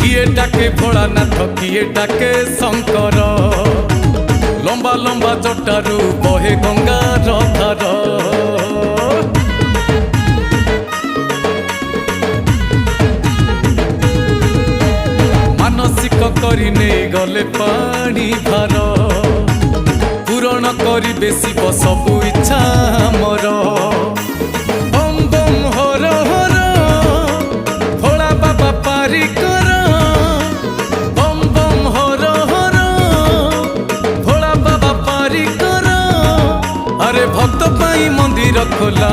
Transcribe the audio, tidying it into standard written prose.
किए डाके भोलानाथ किए डाके शंकर लंबा लंबा जटारू बहे गंगार धार मानसिक करी नहीं गले पानी भार पूरण करी बेसी सबु इच्छा मोर बम बम हर हर भोला बाबा पारी कर बम बम हर हर भोला बाबा पारी कर अरे भक्त पाई मंदिर खोला।